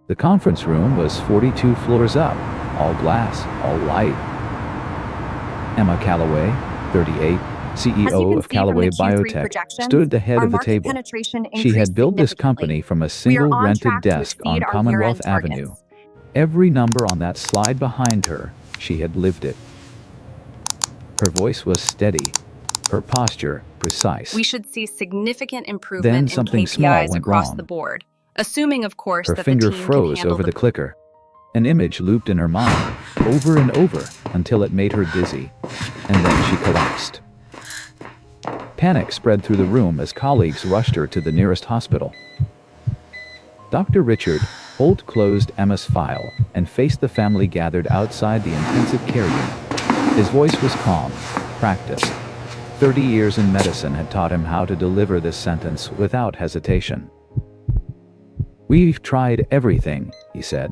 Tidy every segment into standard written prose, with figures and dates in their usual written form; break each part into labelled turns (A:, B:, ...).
A: The conference room was 42 floors up, all glass, all light. Emma Callaway, 38, CEO of Callaway Biotech, stood at the head of the table. She had built this company from a single rented desk on Commonwealth Avenue. Every number on that slide behind her, she had lived it. Her voice was steady, her posture precise.
B: We should see significant improvement
A: Then
B: in
A: something
B: KPIs
A: small went
B: across
A: wrong.
B: the board, assuming, of course,
A: Her
B: that
A: finger
B: the team
A: froze
B: can handle
A: over the clicker. An image looped in her mind, over and over, until it made her dizzy. And then she collapsed. Panic spread through the room as colleagues rushed her to the nearest hospital. Dr. Richard Holt closed Emma's file and faced the family gathered outside the intensive care unit. His voice was calm, practiced. 30 years in medicine had taught him how to deliver this sentence without hesitation. "We've tried everything," he said.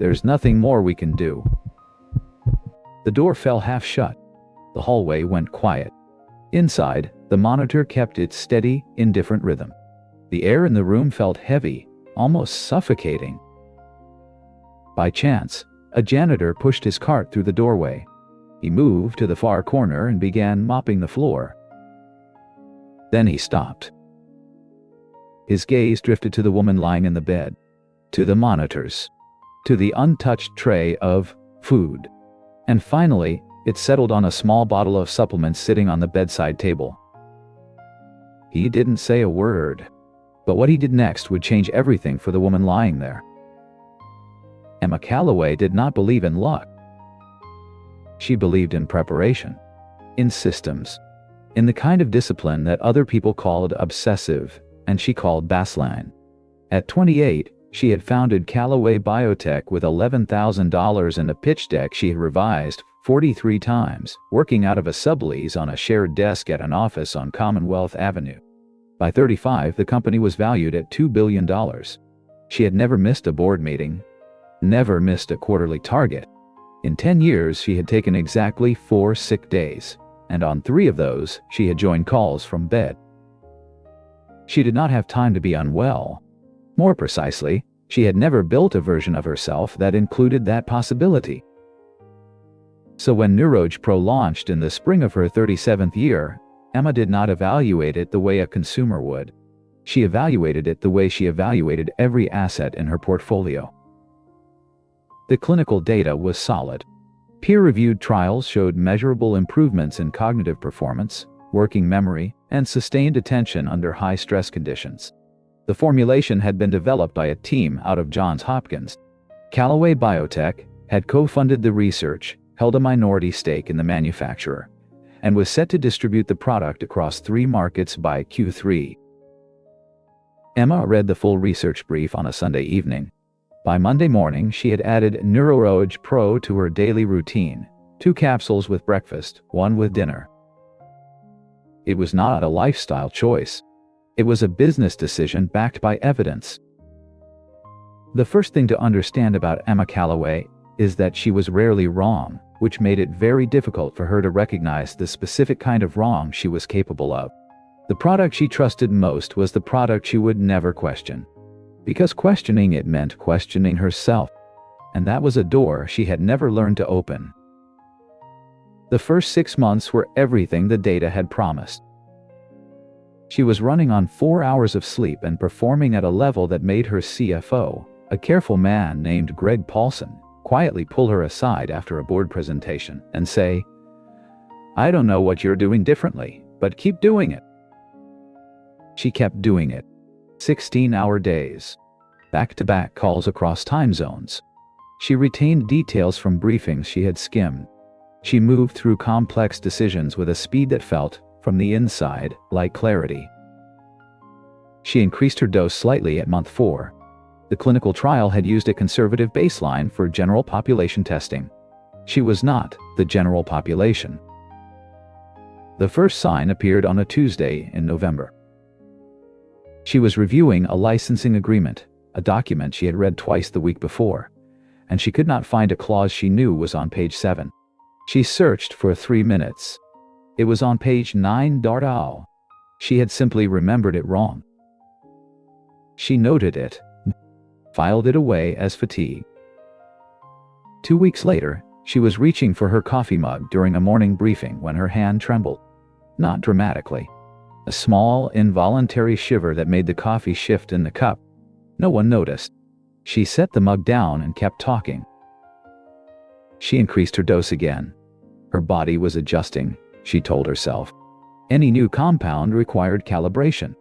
A: "There's nothing more we can do." The door fell half shut. The hallway went quiet. Inside, the monitor kept its steady, indifferent rhythm. The air in the room felt heavy, almost suffocating. By chance, a janitor pushed his cart through the doorway. He moved to the far corner and began mopping the floor. Then he stopped. His gaze drifted to the woman lying in the bed, to the monitors, to the untouched tray of food, and finally, it settled on a small bottle of supplements sitting on the bedside table. He didn't say a word, but what he did next would change everything for the woman lying there. Emma Callaway did not believe in luck. She believed in preparation, in systems, in the kind of discipline that other people called obsessive, and she called baseline. At 28, she had founded Callaway Biotech with $11,000 and a pitch deck she had revised 43 times, working out of a sublease on a shared desk at an office on Commonwealth Avenue. By 35, the company was valued at $2 billion. She had never missed a board meeting, never missed a quarterly target. In 10 years, she had taken exactly 4 sick days, and on 3 of those, she had joined calls from bed. She did not have time to be unwell. More precisely, she had never built a version of herself that included that possibility. So when Neuroge Pro launched in the spring of her 37th year, Emma did not evaluate it the way a consumer would. She evaluated it the way she evaluated every asset in her portfolio. The clinical data was solid. Peer-reviewed trials showed measurable improvements in cognitive performance, working memory, and sustained attention under high-stress conditions. The formulation had been developed by a team out of Johns Hopkins. Callaway Biotech had co-funded the research, held a minority stake in the manufacturer, and was set to distribute the product across 3 markets by Q3. Emma read the full research brief on a Sunday evening. By Monday morning, she had added Neuroge Pro to her daily routine, 2 capsules with breakfast, 1 with dinner. It was not a lifestyle choice. It was a business decision backed by evidence. The first thing to understand about Emma Callaway is that she was rarely wrong, which made it very difficult for her to recognize the specific kind of wrong she was capable of. The product she trusted most was the product she would never question. Because questioning it meant questioning herself, and that was a door she had never learned to open. The first 6 months were everything the data had promised. She was running on 4 hours of sleep and performing at a level that made her CFO, a careful man named Greg Paulson, quietly pull her aside after a board presentation and say, "I don't know what you're doing differently, but keep doing it." She kept doing it. 16-hour days. Back-to-back calls across time zones. She retained details from briefings she had skimmed. She moved through complex decisions with a speed that felt, from the inside, like clarity. She increased her dose slightly at month 4. The clinical trial had used a conservative baseline for general population testing. She was not the general population. The first sign appeared on a Tuesday in November. She was reviewing a licensing agreement, a document she had read twice the week before, and she could not find a clause she knew was on page 7. She searched for 3 minutes. It was on page 9. She had simply remembered it wrong. She noted it. filed it away as fatigue. 2 weeks later, she was reaching for her coffee mug during a morning briefing when her hand trembled. Not dramatically. A small, involuntary shiver that made the coffee shift in the cup. No one noticed. She set the mug down and kept talking. She increased her dose again. Her body was adjusting, she told herself. Any new compound required calibration.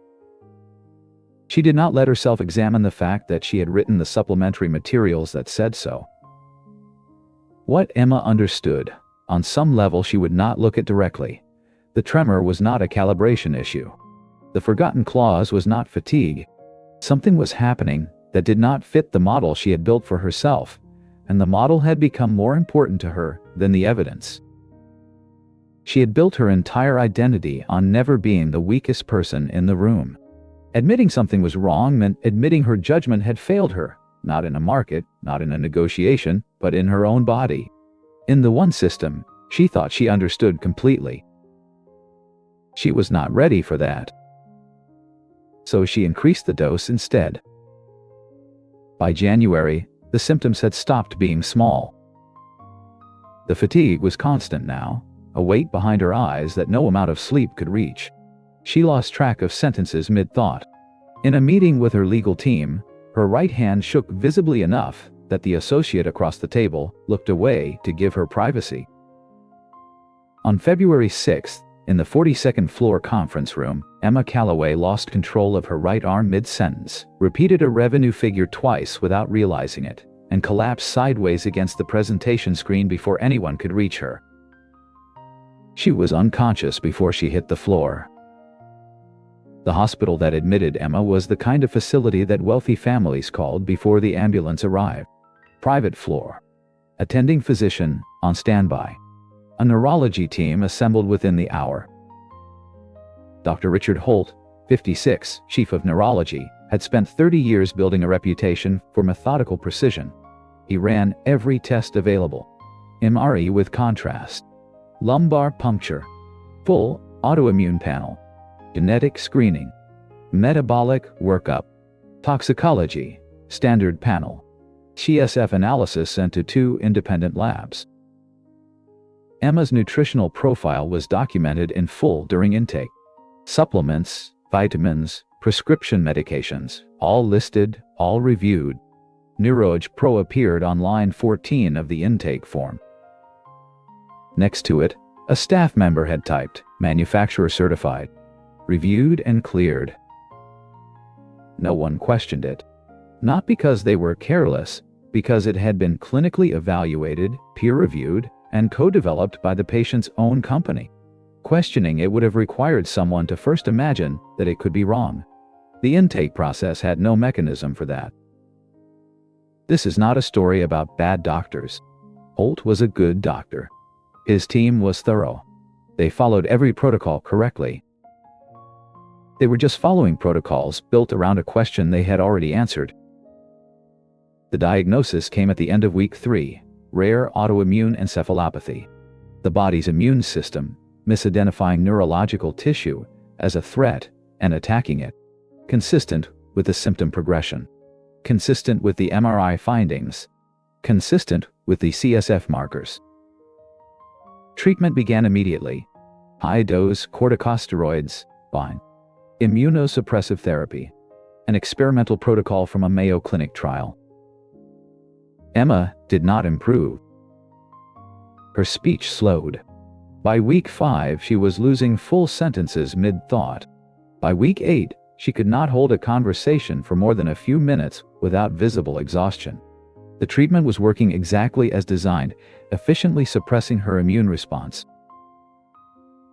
A: She did not let herself examine the fact that she had written the supplementary materials that said so. What Emma understood, on some level she would not look at directly. The tremor was not a calibration issue. The forgotten clause was not fatigue. Something was happening that did not fit the model she had built for herself, and the model had become more important to her than the evidence. She had built her entire identity on never being the weakest person in the room. Admitting something was wrong meant admitting her judgment had failed her, not in a market, not in a negotiation, but in her own body. In the one system, she thought she understood completely. She was not ready for that. So she increased the dose instead. By January, the symptoms had stopped being small. The fatigue was constant now, a weight behind her eyes that no amount of sleep could reach. She lost track of sentences mid-thought. In a meeting with her legal team, her right hand shook visibly enough that the associate across the table looked away to give her privacy. On February 6th, in the 42nd floor conference room, Emma Calloway lost control of her right arm mid-sentence, repeated a revenue figure twice without realizing it, and collapsed sideways against the presentation screen before anyone could reach her. She was unconscious before she hit the floor. The hospital that admitted Emma was the kind of facility that wealthy families called before the ambulance arrived. Private floor. Attending physician on standby. A neurology team assembled within the hour. Dr. Richard Holt, 56, chief of neurology, had spent 30 years building a reputation for methodical precision. He ran every test available. MRE with contrast. Lumbar puncture. Full autoimmune panel. Genetic screening. Metabolic workup. Toxicology. Standard panel. CSF analysis sent to 2 independent labs. Emma's nutritional profile was documented in full during intake. Supplements, vitamins, prescription medications, all listed, all reviewed. NeuroEdge Pro appeared on line 14 of the intake form. Next to it, a staff member had typed, manufacturer certified, reviewed and cleared. No one questioned it. Not because they were careless, because it had been clinically evaluated, peer-reviewed, and co-developed by the patient's own company. Questioning it would have required someone to first imagine that it could be wrong. The intake process had no mechanism for that. This is not a story about bad doctors. Holt was a good doctor. His team was thorough. They followed every protocol correctly. They were just following protocols built around a question they had already answered. The diagnosis came at the end of week 3, rare autoimmune encephalopathy. The body's immune system, misidentifying neurological tissue as a threat and attacking it. Consistent with the symptom progression. Consistent with the MRI findings. Consistent with the CSF markers. Treatment began immediately. High-dose corticosteroids, fine. Immunosuppressive therapy. An experimental protocol from a Mayo Clinic trial. Emma did not improve. Her speech slowed. By week 5, she was losing full sentences mid-thought. By week 8, she could not hold a conversation for more than a few minutes without visible exhaustion. The treatment was working exactly as designed, efficiently suppressing her immune response.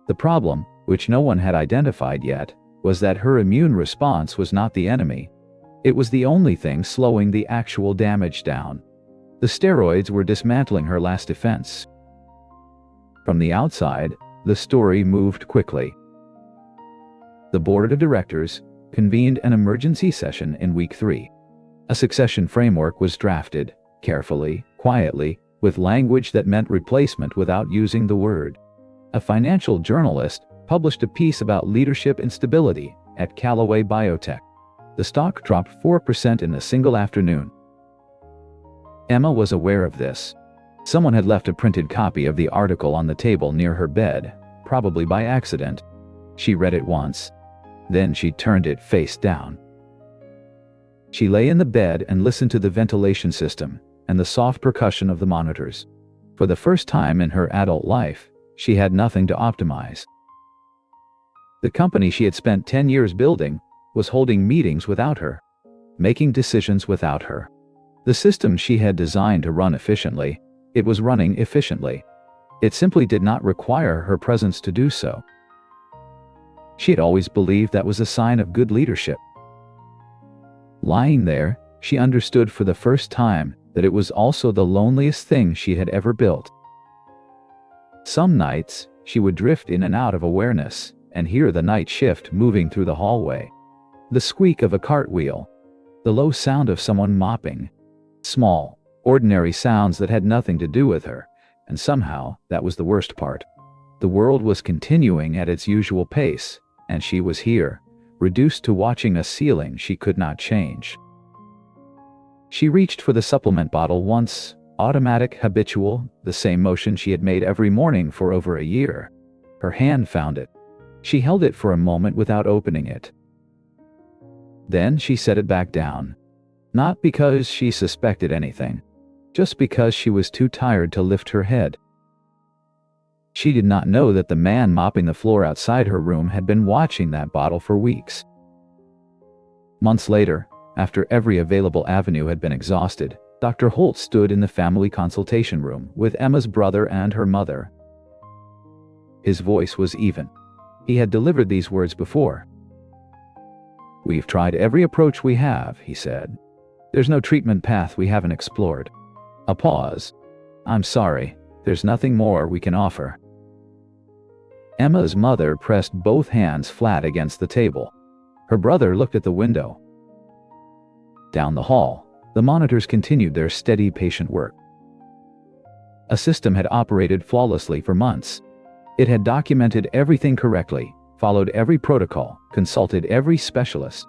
A: The problem, which no one had identified yet, was that her immune response was not the enemy. It was the only thing slowing the actual damage down. The steroids were dismantling her last defense. From the outside, the story moved quickly. The board of directors convened an emergency session in week 3. A succession framework was drafted, carefully, quietly, with language that meant replacement without using the word. A financial journalist published a piece about leadership instability at Callaway Biotech. The stock dropped 4% in a single afternoon. Emma was aware of this. Someone had left a printed copy of the article on the table near her bed, probably by accident. She read it once. Then she turned it face down. She lay in the bed and listened to the ventilation system and the soft percussion of the monitors. For the first time in her adult life, she had nothing to optimize. The company she had spent 10 years building was holding meetings without her, making decisions without her. The system she had designed to run efficiently, it was running efficiently. It simply did not require her presence to do so. She had always believed that was a sign of good leadership. Lying there, she understood for the first time that it was also the loneliest thing she had ever built. Some nights, she would drift in and out of awareness and hear the night shift moving through the hallway. The squeak of a cartwheel. The low sound of someone mopping. Small, ordinary sounds that had nothing to do with her, and somehow that was the worst part. The world was continuing at its usual pace, and she was here, reduced to watching a ceiling she could not change. She reached for the supplement bottle once, automatic, habitual, the same motion she had made every morning for over a year. Her hand found it. She held it for a moment without opening it. Then she set it back down. Not because she suspected anything, just because she was too tired to lift her head. She did not know that the man mopping the floor outside her room had been watching that bottle for weeks. Months later, after every available avenue had been exhausted, Dr. Holt stood in the family consultation room with Emma's brother and her mother. His voice was even. He had delivered these words before. "We've tried every approach we have," he said. "There's no treatment path we haven't explored." A pause. "I'm sorry, there's nothing more we can offer." Emma's mother pressed both hands flat against the table. Her brother looked at the window. Down the hall, the monitors continued their steady, patient work. A system had operated flawlessly for months. It had documented everything correctly, followed every protocol, consulted every specialist.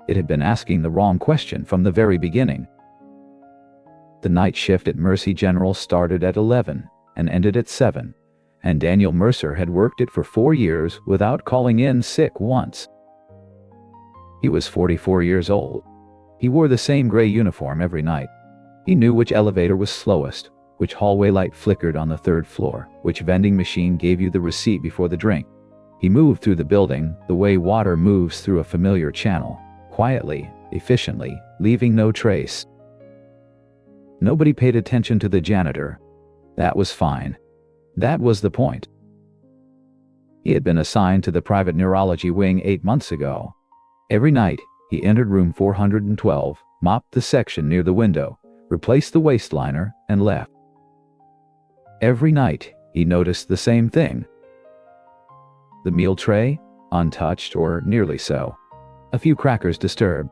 A: It had been asking the wrong question from the very beginning. The night shift at Mercy General started at 11 and ended at 7, and Daniel Mercer had worked it for 4 years without calling in sick once. He was 44 years old. He wore the same gray uniform every night. He knew which elevator was slowest, which hallway light flickered on the 3rd floor, which vending machine gave you the receipt before the drink. He moved through the building the way water moves through a familiar channel, quietly, efficiently, leaving no trace. Nobody paid attention to the janitor. That was fine. That was the point. He had been assigned to the private neurology wing 8 months ago. Every night, he entered room 412, mopped the section near the window, replaced the waste liner, and left. Every night, he noticed the same thing. The meal tray, untouched or nearly so. A few crackers disturbed.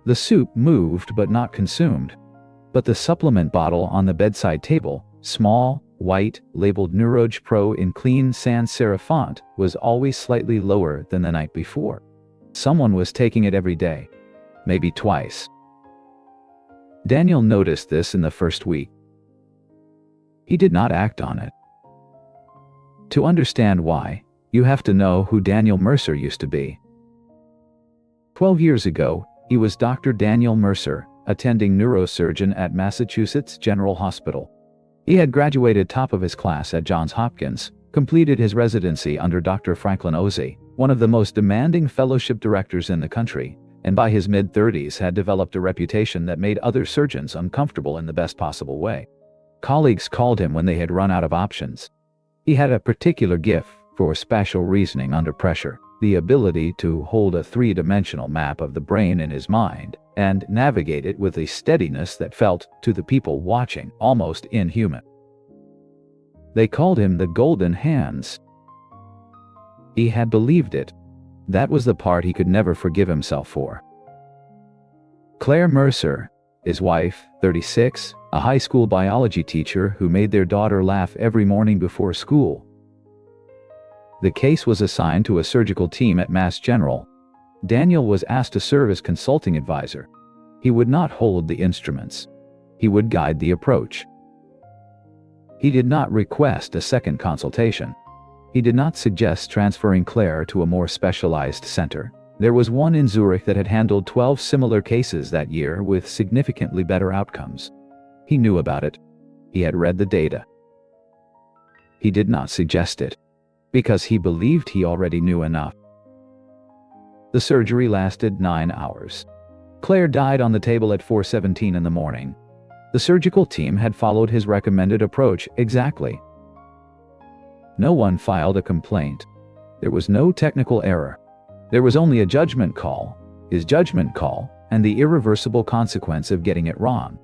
A: The soup moved but not consumed. But the supplement bottle on the bedside table, small, white, labeled Neuroge Pro in clean sans serif font, was always slightly lower than the night before. Someone was taking it every day. Maybe twice. Daniel noticed this in the first week. He did not act on it. To understand why, you have to know who Daniel Mercer used to be. 12 years ago, he was Dr. Daniel Mercer, attending neurosurgeon at Massachusetts General Hospital. He had graduated top of his class at Johns Hopkins, completed his residency under Dr. Franklin Ozzie, one of the most demanding fellowship directors in the country, and by his mid-30s had developed a reputation that made other surgeons uncomfortable in the best possible way. Colleagues called him when they had run out of options. He had a particular gift for spatial reasoning under pressure, the ability to hold a 3-dimensional map of the brain in his mind and navigate it with a steadiness that felt, to the people watching, almost inhuman. They called him the Golden Hands. He had believed it. That was the part he could never forgive himself for. Claire Mercer, his wife, 36, a high school biology teacher who made their daughter laugh every morning before school. The case was assigned to a surgical team at Mass General. Daniel was asked to serve as consulting advisor. He would not hold the instruments. He would guide the approach. He did not request a second consultation. He did not suggest transferring Claire to a more specialized center. There was one in Zurich that had handled 12 similar cases that year with significantly better outcomes. He knew about it. He had read the data. He did not suggest it, because he believed he already knew enough. The surgery lasted 9 hours. Claire died on the table at 4:17 in the morning. The surgical team had followed his recommended approach exactly. No one filed a complaint. There was no technical error. There was only a judgment call, his judgment call, and the irreversible consequence of getting it wrong.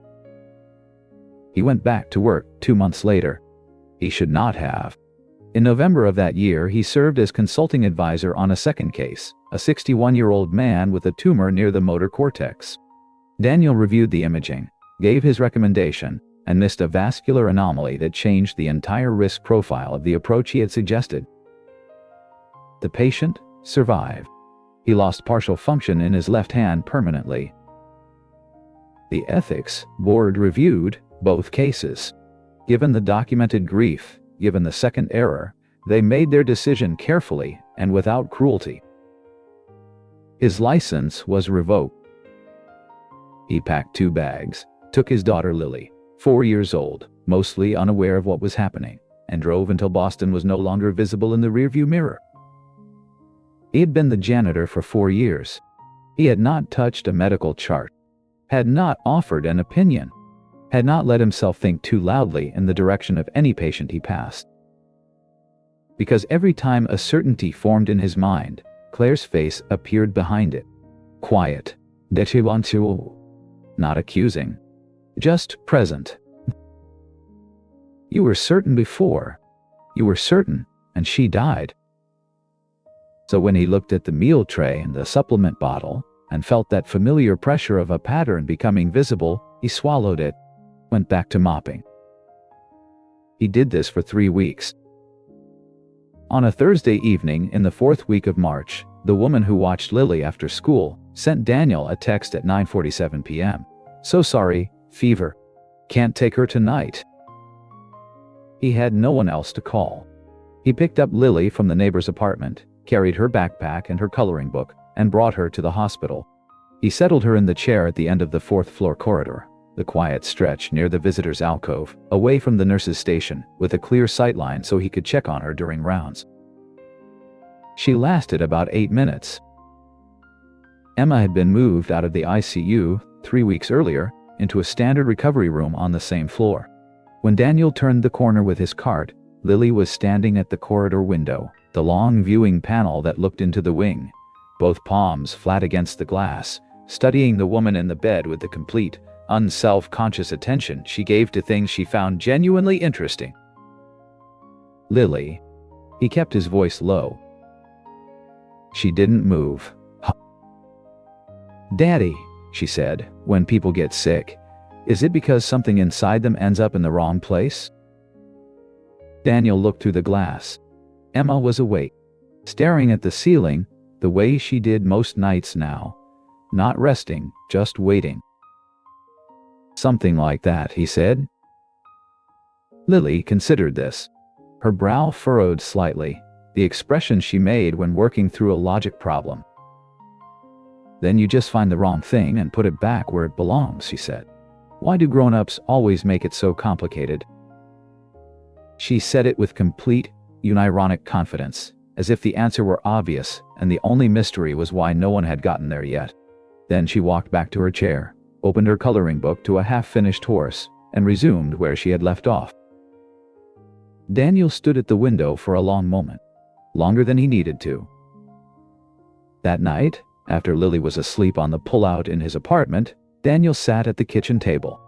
A: He went back to work 2 months later. He should not have. In November of that year, he served as consulting advisor on a second case, a 61-year-old man with a tumor near the motor cortex. Daniel reviewed the imaging, gave his recommendation, and missed a vascular anomaly that changed the entire risk profile of the approach he had suggested. The patient survived. He lost partial function in his left hand permanently. The ethics board reviewed both cases. Given the documented grief, given the second error, they made their decision carefully and without cruelty. His license was revoked. He packed 2 bags, took his daughter Lily, 4 years old, mostly unaware of what was happening, and drove until Boston was no longer visible in the rearview mirror. He had been the janitor for 4 years. He had not touched a medical chart, had not offered an opinion, had not let himself think too loudly in the direction of any patient he passed. Because every time a certainty formed in his mind, Claire's face appeared behind it. Quiet. Not accusing. Just present. You were certain before. You were certain, and she died. So when he looked at the meal tray and the supplement bottle, and felt that familiar pressure of a pattern becoming visible, he swallowed it, went back to mopping. He did this for 3 weeks. On a Thursday evening in the 4th week of March, the woman who watched Lily after school sent Daniel a text at 9:47 p.m. "So sorry, fever. Can't take her tonight." He had no one else to call. He picked up Lily from the neighbor's apartment, carried her backpack and her coloring book, and brought her to the hospital. He settled her in the chair at the end of the 4th-floor corridor, the quiet stretch near the visitor's alcove, away from the nurse's station, with a clear sightline so he could check on her during rounds. She lasted about 8 minutes. Emma had been moved out of the ICU 3 weeks earlier into a standard recovery room on the same floor. When Daniel turned the corner with his cart, Lily was standing at the corridor window, the long viewing panel that looked into the wing, both palms flat against the glass, studying the woman in the bed with the complete, unself-conscious attention she gave to things she found genuinely interesting. "Lily." He kept his voice low. She didn't move. "Daddy," she said, "when people get sick, is it because something inside them ends up in the wrong place?" Daniel looked through the glass. Emma was awake, staring at the ceiling, the way she did most nights now. Not resting, just waiting. "Something like that," he said. Lily considered this. Her brow furrowed slightly, the expression she made when working through a logic problem. "Then you just find the wrong thing and put it back where it belongs," she said. "Why do grown-ups always make it so complicated?" She said it with complete, unironic confidence, as if the answer were obvious and the only mystery was why no one had gotten there yet. Then she walked back to her chair, opened her coloring book to a half-finished horse, and resumed where she had left off. Daniel stood at the window for a long moment, longer than he needed to. That night, after Lily was asleep on the pull-out in his apartment, Daniel sat at the kitchen table.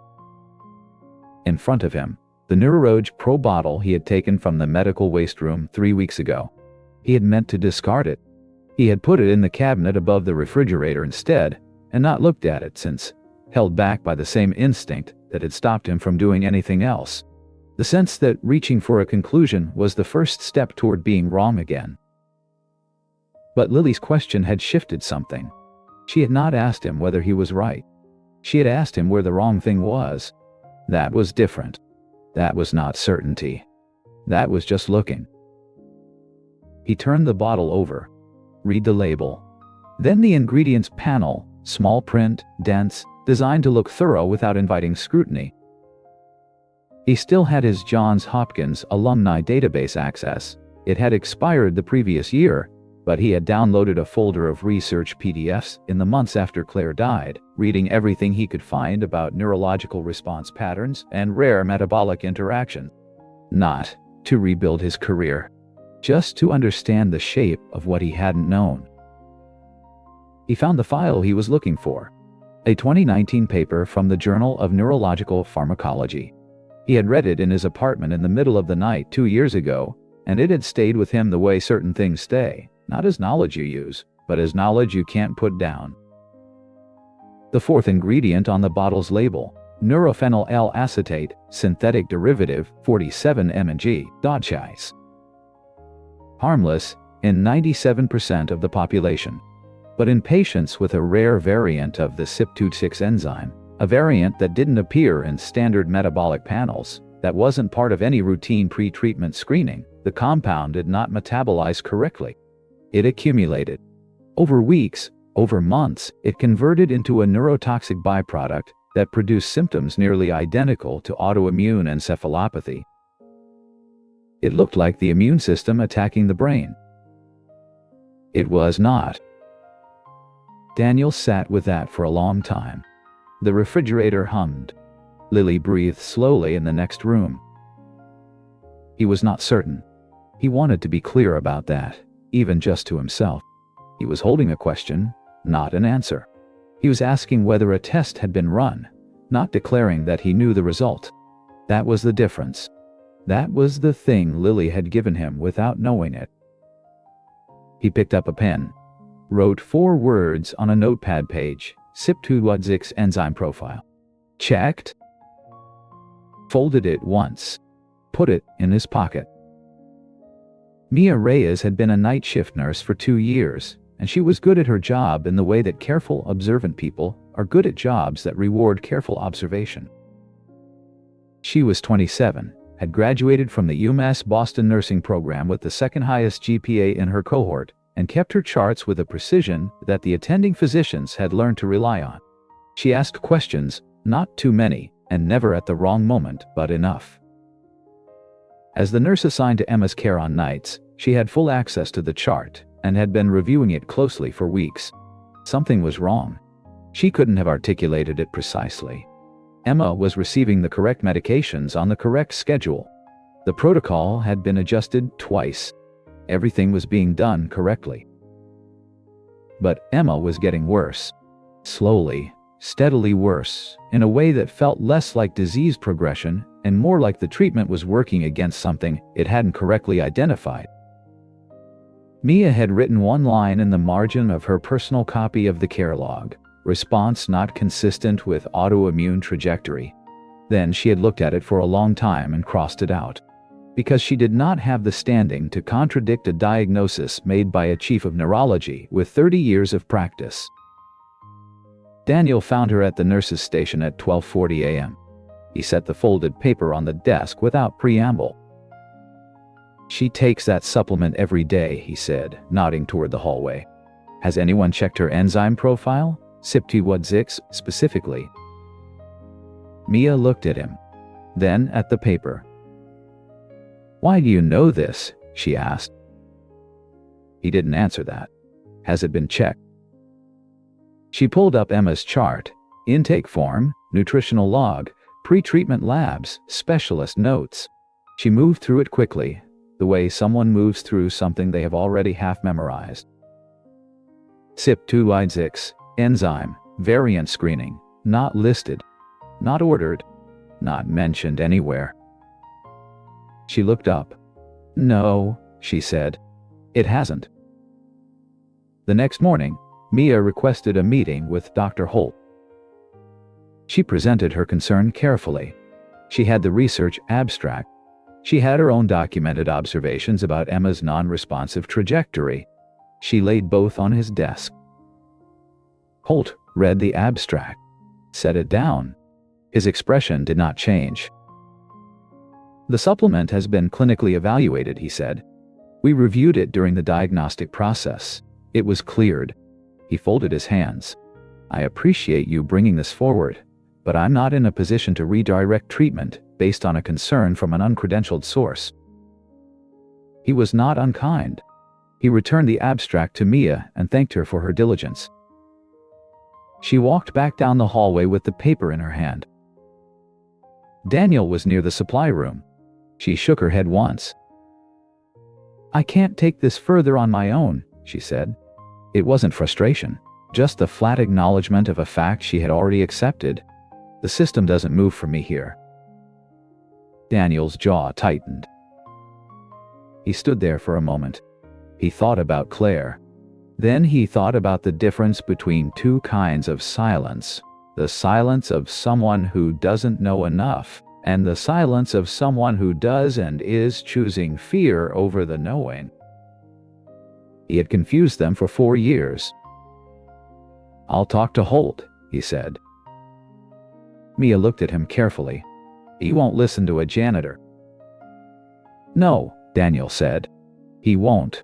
A: In front of him, the Neuroge Pro bottle he had taken from the medical waste room 3 weeks ago. He had meant to discard it. He had put it in the cabinet above the refrigerator instead, and not looked at it since, held back by the same instinct that had stopped him from doing anything else. The sense that reaching for a conclusion was the first step toward being wrong again. But Lily's question had shifted something. She had not asked him whether he was right. She had asked him where the wrong thing was. That was different. That was not certainty. That was just looking. He turned the bottle over. Read the label. Then the ingredients panel, small print, dense, designed to look thorough without inviting scrutiny. He still had his Johns Hopkins alumni database access. It had expired the previous year, but he had downloaded a folder of research PDFs in the months after Claire died, reading everything he could find about neurological response patterns and rare metabolic interaction. Not to rebuild his career, just to understand the shape of what he hadn't known. He found the file he was looking for, a 2019 paper from the Journal of Neurological Pharmacology. He had read it in his apartment in the middle of the night 2 years ago, and it had stayed with him the way certain things stay, not as knowledge you use, but as knowledge you can't put down. The fourth ingredient on the bottle's label, neurophenyl L-acetate, synthetic derivative, 47 mg, Dodgeice. Harmless in 97% of the population. But in patients with a rare variant of the CYP26 enzyme, a variant that didn't appear in standard metabolic panels, that wasn't part of any routine pre-treatment screening, the compound did not metabolize correctly. It accumulated. Over weeks, over months, it converted into a neurotoxic byproduct that produced symptoms nearly identical to autoimmune encephalopathy. It looked like the immune system attacking the brain. It was not. Daniel sat with that for a long time. The refrigerator hummed. Lily breathed slowly in the next room. He was not certain. He wanted to be clear about that, even just to himself. He was holding a question, not an answer. He was asking whether a test had been run, not declaring that he knew the result. That was the difference. That was the thing Lily had given him without knowing it. He picked up a pen, wrote 4 words on a notepad page, CYP26 enzyme profile. Checked. Folded it once. Put it in his pocket. Mia Reyes had been a night shift nurse for 2 years, and she was good at her job in the way that careful, observant people are good at jobs that reward careful observation. She was 27, had graduated from the UMass Boston nursing program with the second highest GPA in her cohort, and kept her charts with a precision that the attending physicians had learned to rely on. She asked questions, not too many, and never at the wrong moment, but enough. As the nurse assigned to Emma's care on nights, she had full access to the chart, and had been reviewing it closely for weeks. Something was wrong. She couldn't have articulated it precisely. Emma was receiving the correct medications on the correct schedule. The protocol had been adjusted twice. Everything was being done correctly. But Emma was getting worse. Slowly, steadily worse, in a way that felt less like disease progression and more like the treatment was working against something it hadn't correctly identified. Mia had written one line in the margin of her personal copy of the care log, response not consistent with autoimmune trajectory. Then she had looked at it for a long time and crossed it out, because she did not have the standing to contradict a diagnosis made by a chief of neurology with 30 years of practice. Daniel found her at the nurse's station at 12:40 a.m. He set the folded paper on the desk without preamble. She takes that supplement every day, he said, nodding toward the hallway. Has anyone checked her enzyme profile? CYP26 specifically. Mia looked at him, then at the paper. Why do you know this? She asked. He didn't answer that. Has it been checked? She pulled up Emma's chart, intake form, nutritional log, pre-treatment labs, specialist notes. She moved through it quickly, the way someone moves through something they have already half memorized. CYP26, enzyme, variant screening, not listed, not ordered, not mentioned anywhere. She looked up. No, she said. It hasn't. The next morning, Mia requested a meeting with Dr. Holt. She presented her concern carefully. She had the research abstract. She had her own documented observations about Emma's non-responsive trajectory. She laid both on his desk. Holt read the abstract, set it down. His expression did not change. "The supplement has been clinically evaluated," he said. "We reviewed it during the diagnostic process. It was cleared." He folded his hands. "I appreciate you bringing this forward, but I'm not in a position to redirect treatment based on a concern from an uncredentialed source." He was not unkind. He returned the abstract to Mia and thanked her for her diligence. She walked back down the hallway with the paper in her hand. Daniel was near the supply room. She shook her head once. "I can't take this further on my own," she said. It wasn't frustration, just the flat acknowledgement of a fact she had already accepted. "The system doesn't move for me here." Daniel's jaw tightened. He stood there for a moment. He thought about Claire. Then he thought about the difference between two kinds of silence: the silence of someone who doesn't know enough, and the silence of someone who does and is choosing fear over the knowing. He had confused them for 4 years. "I'll talk to Holt," he said. Mia looked at him carefully. "He won't listen to a janitor." "No," Daniel said. "He won't."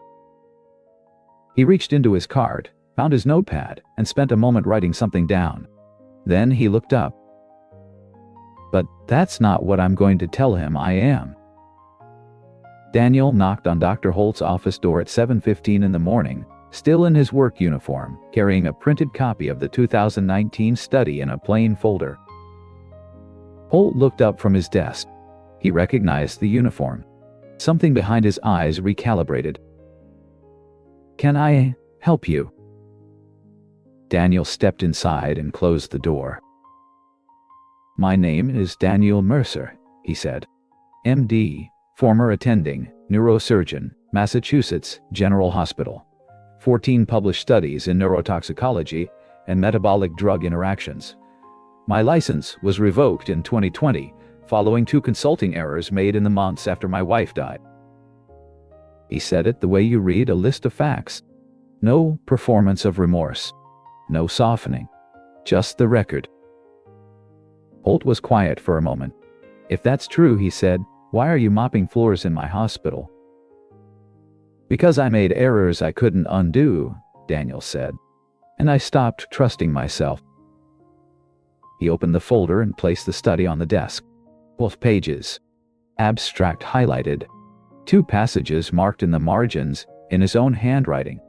A: He reached into his card, found his notepad, and spent a moment writing something down. Then he looked up. "But that's not what I'm going to tell him I am." Daniel knocked on Dr. Holt's office door at 7:15 in the morning, still in his work uniform, carrying a printed copy of the 2019 study in a plain folder. Holt looked up from his desk. He recognized the uniform. Something behind his eyes recalibrated. "Can I help you?" Daniel stepped inside and closed the door. "My name is Daniel Mercer," he said. "MD, former attending, neurosurgeon, Massachusetts General Hospital. 14 published studies in neurotoxicology and metabolic drug interactions. My license was revoked in 2020 following 2 consulting errors made in the months after my wife died." He said it the way you read a list of facts. No performance of remorse. No softening. Just the record. Holt was quiet for a moment. "If that's true," he said, "why are you mopping floors in my hospital?" "Because I made errors I couldn't undo," Daniel said. "And I stopped trusting myself." He opened the folder and placed the study on the desk. Both pages. Abstract highlighted. 2 passages marked in the margins in his own handwriting.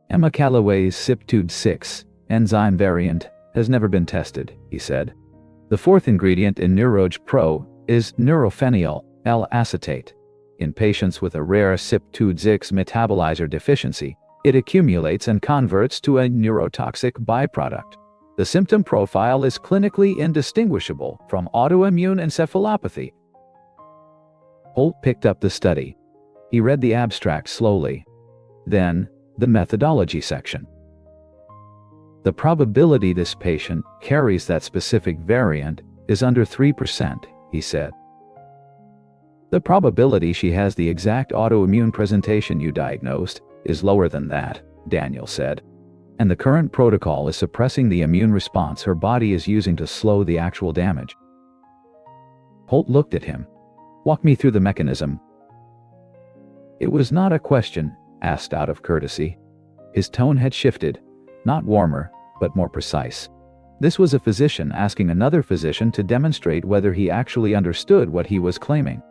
A: "Emma Calloway's CYP2D6 enzyme variant has never been tested," he said. "The 4th ingredient in Neuroge Pro is neurophenyl L-acetate. In patients with a rare CYP2D6 metabolizer deficiency, it accumulates and converts to a neurotoxic byproduct. The symptom profile is clinically indistinguishable from autoimmune encephalopathy." Holt picked up the study. He read the abstract slowly. Then, the methodology section. "The probability this patient carries that specific variant is under 3%, he said. "The probability she has the exact autoimmune presentation you diagnosed is lower than that," Daniel said. "And the current protocol is suppressing the immune response her body is using to slow the actual damage." Holt looked at him. "Walk me through the mechanism." It was not a question asked out of courtesy. His tone had shifted, not warmer, but more precise. This was a physician asking another physician to demonstrate whether he actually understood what he was claiming.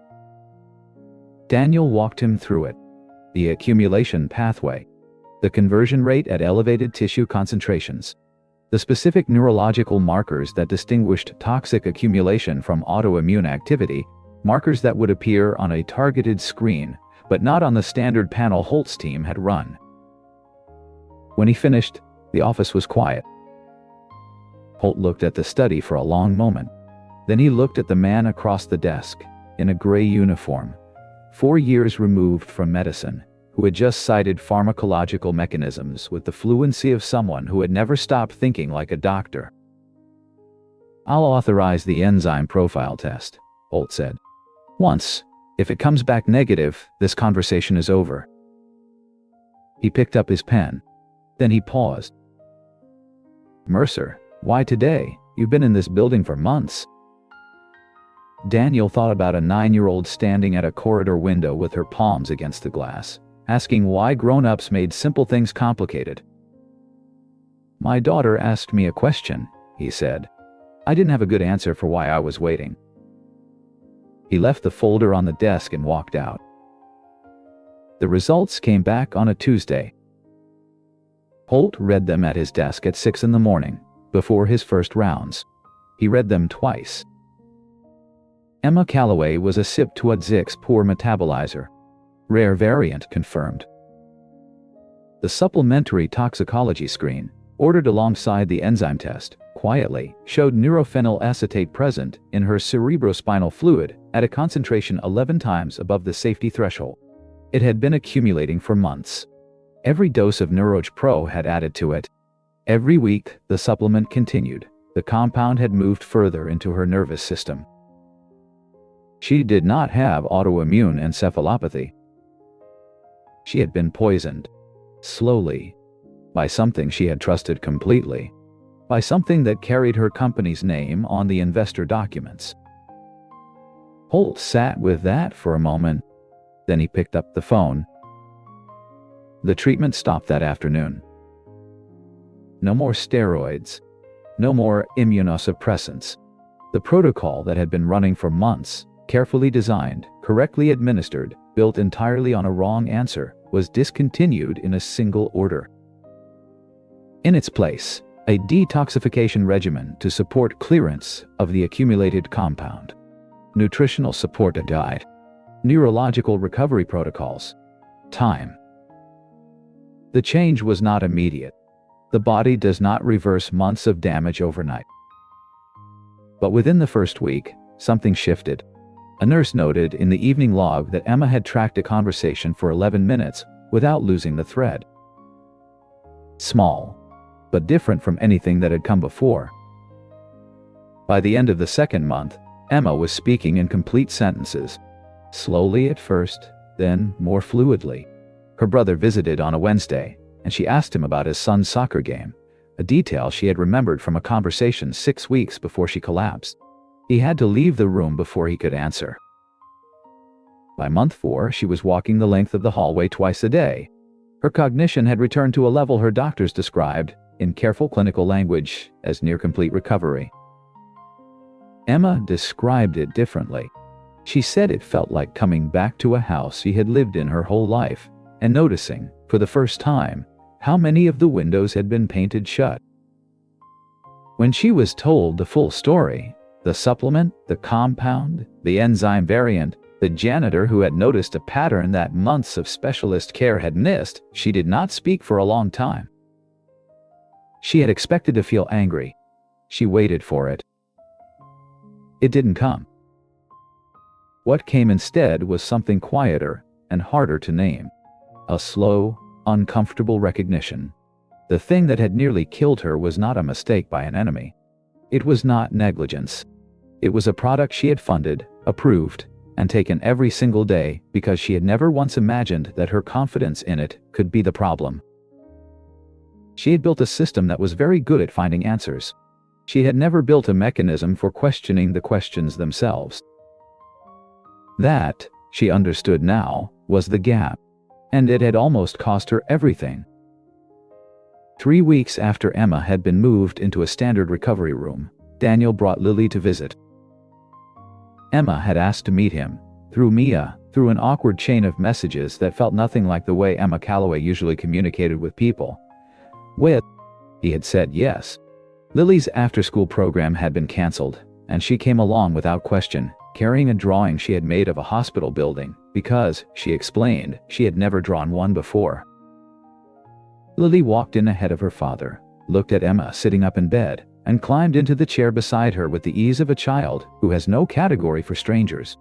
A: Daniel walked him through it. The accumulation pathway. The conversion rate at elevated tissue concentrations. The specific neurological markers that distinguished toxic accumulation from autoimmune activity, markers that would appear on a targeted screen, but not on the standard panel Holt's team had run. When he finished, the office was quiet. Holt looked at the study for a long moment. Then he looked at the man across the desk, in a gray uniform, 4 years removed from medicine, who had just cited pharmacological mechanisms with the fluency of someone who had never stopped thinking like a doctor. "I'll authorize the enzyme profile test," Holt said. "Once. If it comes back negative, this conversation is over." He picked up his pen. Then he paused. "Mercer, why today? You've been in this building for months." Daniel thought about a 9-year-old standing at a corridor window with her palms against the glass, asking why grown-ups made simple things complicated. "My daughter asked me a question," he said. "I didn't have a good answer for why I was waiting." He left the folder on the desk and walked out. The results came back on a Tuesday. Holt read them at his desk at 6 in the morning, before his first rounds. He read them twice. Emma Calloway was a CYP2A6 poor metabolizer. Rare variant confirmed. The supplementary toxicology screen, ordered alongside the enzyme test, quietly showed neurophenyl acetate present in her cerebrospinal fluid at a concentration 11 times above the safety threshold. It had been accumulating for months. Every dose of Neuroge Pro had added to it. Every week, the supplement continued. The compound had moved further into her nervous system. She did not have autoimmune encephalopathy. She had been poisoned, slowly, by something she had trusted completely, by something that carried her company's name on the investor documents. Holt sat with that for a moment. Then he picked up the phone. The treatment stopped that afternoon. No more steroids. No more immunosuppressants. The protocol that had been running for months, carefully designed, correctly administered, built entirely on a wrong answer, was discontinued in a single order. In its place, a detoxification regimen to support clearance of the accumulated compound. Nutritional support and diet. Neurological recovery protocols. Time. The change was not immediate. The body does not reverse months of damage overnight. But within the first week, something shifted. A nurse noted in the evening log that Emma had tracked a conversation for 11 minutes without losing the thread. Small, but different from anything that had come before. By the end of the second month, Emma was speaking in complete sentences. Slowly at first, then more fluidly. Her brother visited on a Wednesday, and she asked him about his son's soccer game, a detail she had remembered from a conversation 6 weeks before she collapsed. He had to leave the room before he could answer. By month 4, she was walking the length of the hallway twice a day. Her cognition had returned to a level her doctors described, in careful clinical language, as near complete recovery. Emma described it differently. She said it felt like coming back to a house she had lived in her whole life, and noticing, for the first time, how many of the windows had been painted shut. When she was told the full story, the supplement, the compound, the enzyme variant, the janitor who had noticed a pattern that months of specialist care had missed, she did not speak for a long time. She had expected to feel angry. She waited for it. It didn't come. What came instead was something quieter and harder to name. A slow, uncomfortable recognition. The thing that had nearly killed her was not a mistake by an enemy. It was not negligence. It was a product she had funded, approved, and taken every single day because she had never once imagined that her confidence in it could be the problem. She had built a system that was very good at finding answers. She had never built a mechanism for questioning the questions themselves. That, she understood now, was the gap. And it had almost cost her everything. 3 weeks after Emma had been moved into a standard recovery room, Daniel brought Lily to visit. Emma had asked to meet him, through Mia, through an awkward chain of messages that felt nothing like the way Emma Calloway usually communicated with people. He had said yes. Lily's after-school program had been canceled, and she came along without question, carrying a drawing she had made of a hospital building, because, she explained, she had never drawn one before. Lily walked in ahead of her father, looked at Emma sitting up in bed, and climbed into the chair beside her with the ease of a child who has no category for strangers.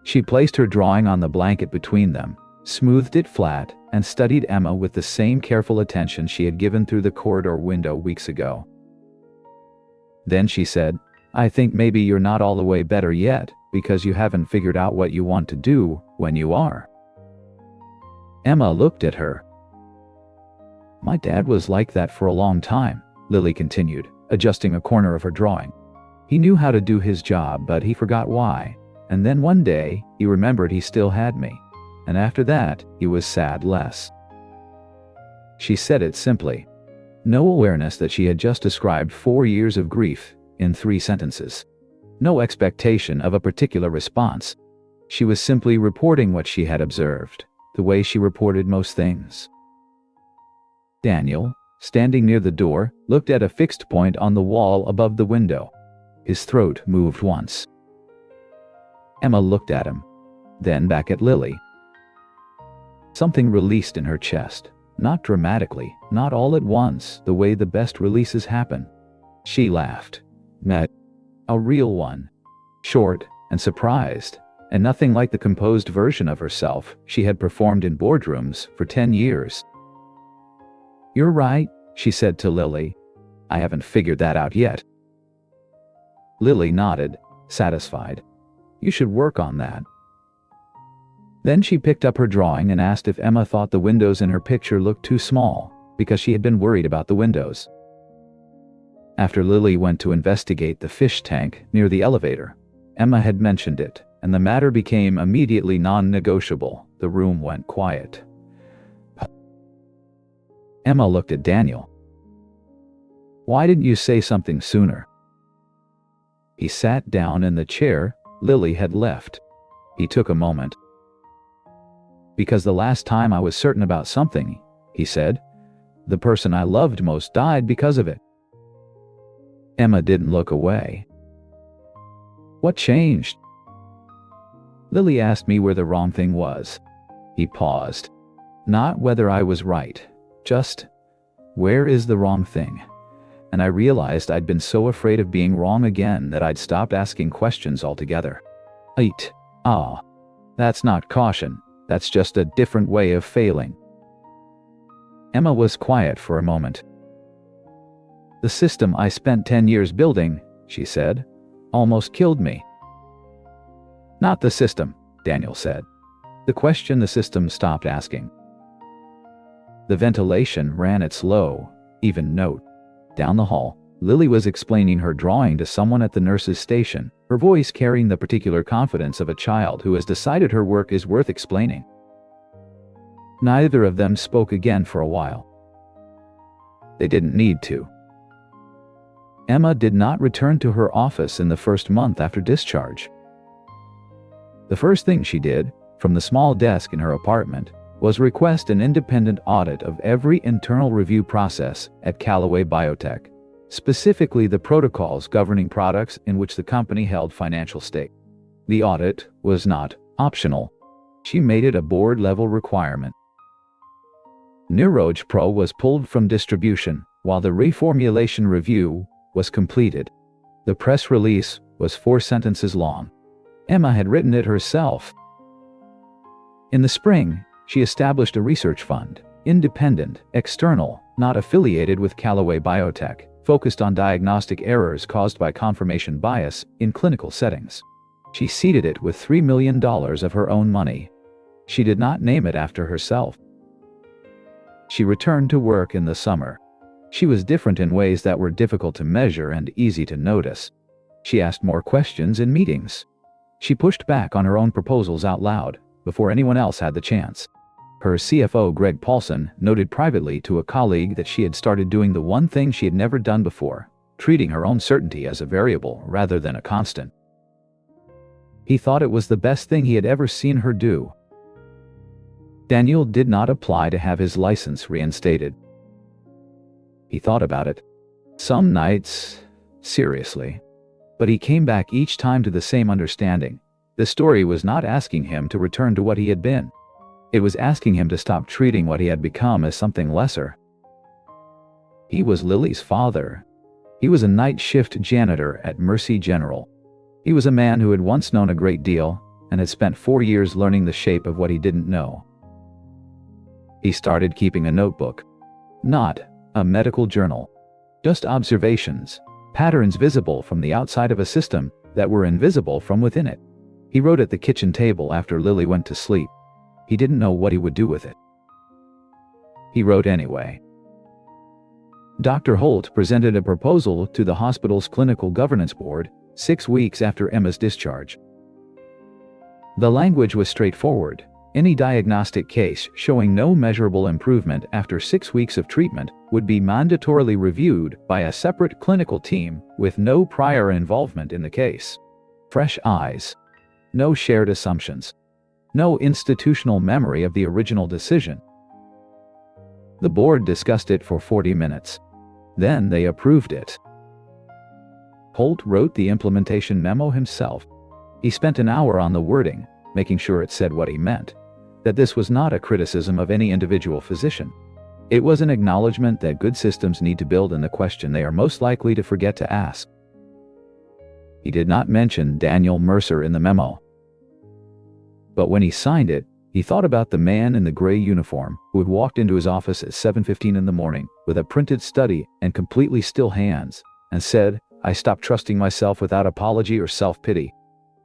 A: She placed her drawing on the blanket between them, smoothed it flat, and studied Emma with the same careful attention she had given through the corridor window weeks ago. Then she said, "I think maybe you're not all the way better yet, because you haven't figured out what you want to do when you are." Emma looked at her. My dad was like that for a long time, Lily continued, adjusting a corner of her drawing. He knew how to do his job, but he forgot why. And then one day, he remembered he still had me. And after that, he was sad less. She said it simply. No awareness that she had just described 4 years of grief in 3 sentences. No expectation of a particular response. She was simply reporting what she had observed, the way she reported most things. Daniel, standing near the door, looked at a fixed point on the wall above the window. His throat moved once. Emma looked at him, then back at Lily. Something released in her chest, not dramatically, not all at once, the way the best releases happen. She laughed. A real one. Short and surprised, and nothing like the composed version of herself she had performed in boardrooms for 10 years. "You're right," she said to Lily. "I haven't figured that out yet." Lily nodded, satisfied. "You should work on that." Then she picked up her drawing and asked if Emma thought the windows in her picture looked too small, because she had been worried about the windows. After Lily went to investigate the fish tank near the elevator, Emma had mentioned it, and the matter became immediately non-negotiable. The room went quiet. Emma looked at Daniel. "Why didn't you say something sooner?" He sat down in the chair Lily had left. He took a moment. "Because the last time I was certain about something," he said, "the person I loved most died because of it." Emma didn't look away. "What changed?" Lily asked me where the wrong thing was. He paused. "Not whether I was right. Just, where is the wrong thing?" And I realized I'd been so afraid of being wrong again that I'd stopped asking questions altogether. That's not caution. That's just a different way of failing." Emma was quiet for a moment. "The system I spent 10 years building," she said, "almost killed me." "Not the system," Daniel said. "The question the system stopped asking." The ventilation ran its low, even note. Down the hall, Lily was explaining her drawing to someone at the nurse's station, her voice carrying the particular confidence of a child who has decided her work is worth explaining. Neither of them spoke again for a while. They didn't need to. Emma did not return to her office in the first month after discharge. The first thing she did, from the small desk in her apartment, was request an independent audit of every internal review process at Callaway Biotech, specifically the protocols governing products in which the company held financial stake. The audit was not optional. She made it a board-level requirement. Neuroj Pro was pulled from distribution, while the reformulation review was completed. The press release was 4 sentences long. Emma had written it herself. In the spring, she established a research fund, independent, external, not affiliated with Callaway Biotech, focused on diagnostic errors caused by confirmation bias in clinical settings. She seeded it with $3 million of her own money. She did not name it after herself. She returned to work in the summer. She was different in ways that were difficult to measure and easy to notice. She asked more questions in meetings. She pushed back on her own proposals out loud, before anyone else had the chance. Her CFO, Greg Paulson, noted privately to a colleague that she had started doing the one thing she had never done before, treating her own certainty as a variable rather than a constant. He thought it was the best thing he had ever seen her do. Daniel did not apply to have his license reinstated. He thought about it. Some nights, seriously. But he came back each time to the same understanding. The story was not asking him to return to what he had been. It was asking him to stop treating what he had become as something lesser. He was Lily's father. He was a night shift janitor at Mercy General. He was a man who had once known a great deal and had spent 4 years learning the shape of what he didn't know. He started keeping a notebook. Not a medical journal. Just observations, patterns visible from the outside of a system that were invisible from within it. He wrote at the kitchen table after Lily went to sleep. He didn't know what he would do with it. He wrote anyway. Dr. Holt presented a proposal to the hospital's clinical governance board 6 weeks after Emma's discharge. The language was straightforward. Any diagnostic case showing no measurable improvement after 6 weeks of treatment would be mandatorily reviewed by a separate clinical team with no prior involvement in the case. Fresh eyes. No shared assumptions. No institutional memory of the original decision. The board discussed it for 40 minutes. Then they approved it. Holt wrote the implementation memo himself. He spent an hour on the wording, making sure it said what he meant, that this was not a criticism of any individual physician. It was an acknowledgement that good systems need to build in the question they are most likely to forget to ask. He did not mention Daniel Mercer in the memo. But when he signed it, he thought about the man in the gray uniform who had walked into his office at 7:15 in the morning with a printed study and completely still hands, and said, "I stopped trusting myself without apology or self-pity,"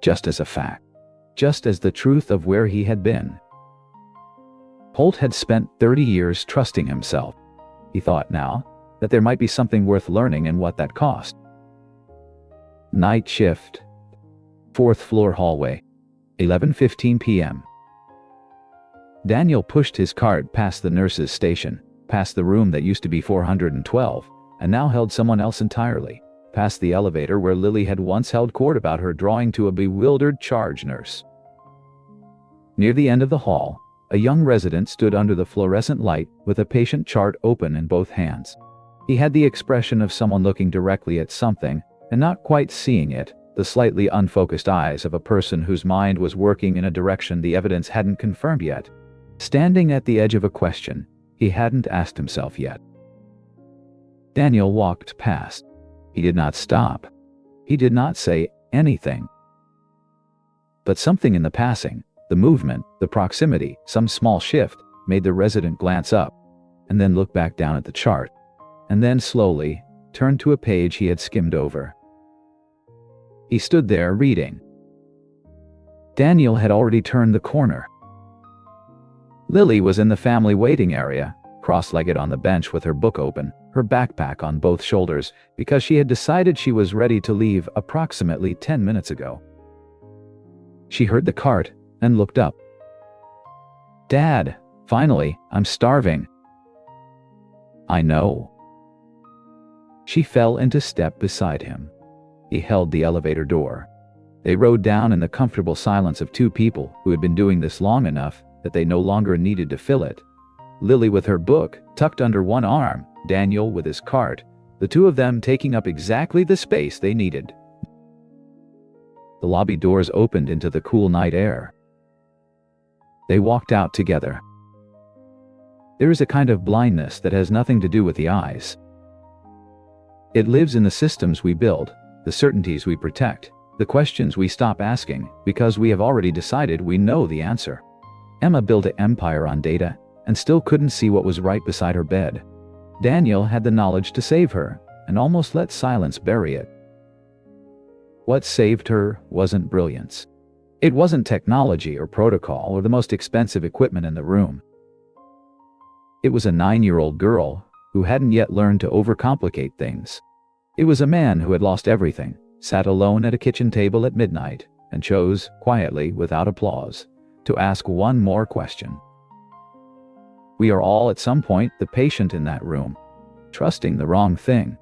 A: just as a fact, just as the truth of where he had been. Holt had spent 30 years trusting himself. He thought now that there might be something worth learning and what that cost. Night shift. 4th floor hallway. 11:15 p.m. Daniel pushed his cart past the nurse's station, past the room that used to be 412, and now held someone else entirely, past the elevator where Lily had once held court about her drawing to a bewildered charge nurse. Near the end of the hall, a young resident stood under the fluorescent light with a patient chart open in both hands. He had the expression of someone looking directly at something and not quite seeing it, the slightly unfocused eyes of a person whose mind was working in a direction the evidence hadn't confirmed yet. Standing at the edge of a question he hadn't asked himself yet. Daniel walked past. He did not stop. He did not say anything. But something in the passing, the movement, the proximity, some small shift, made the resident glance up, and then look back down at the chart, and then slowly turn to a page he had skimmed over. He stood there reading. Daniel had already turned the corner. Lily was in the family waiting area, cross-legged on the bench with her book open, her backpack on both shoulders, because she had decided she was ready to leave approximately 10 minutes ago. She heard the cart and looked up. "Dad, finally, I'm starving." "I know." She fell into step beside him. He held the elevator door. They rode down in the comfortable silence of two people who had been doing this long enough that they no longer needed to fill it. Lily with her book tucked under one arm, Daniel with his cart, the two of them taking up exactly the space they needed. The lobby doors opened into the cool night air. They walked out together. There is a kind of blindness that has nothing to do with the eyes. It lives in the systems we build, the certainties we protect, the questions we stop asking because we have already decided we know the answer. Emma built an empire on data and still couldn't see what was right beside her bed. Daniel had the knowledge to save her and almost let silence bury it. What saved her wasn't brilliance. It wasn't technology or protocol or the most expensive equipment in the room. It was a 9-year-old girl who hadn't yet learned to overcomplicate things. It was a man who had lost everything, sat alone at a kitchen table at midnight, and chose, quietly, without applause, to ask one more question. We are all at some point the patient in that room, trusting the wrong thing,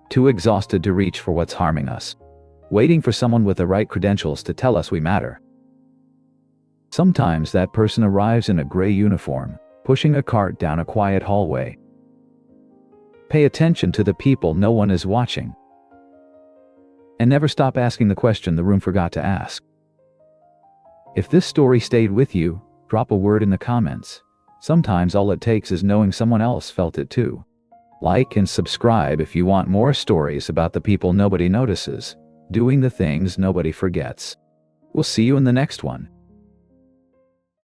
A: too exhausted to reach for what's harming us, waiting for someone with the right credentials to tell us we matter. Sometimes that person arrives in a gray uniform, pushing a cart down a quiet hallway. Pay attention to the people no one is watching. And never stop asking the question the room forgot to ask. If this story stayed with you, drop a word in the comments. Sometimes all it takes is knowing someone else felt it too. Like and subscribe if you want more stories about the people nobody notices, doing the things nobody forgets. We'll see you in the next one.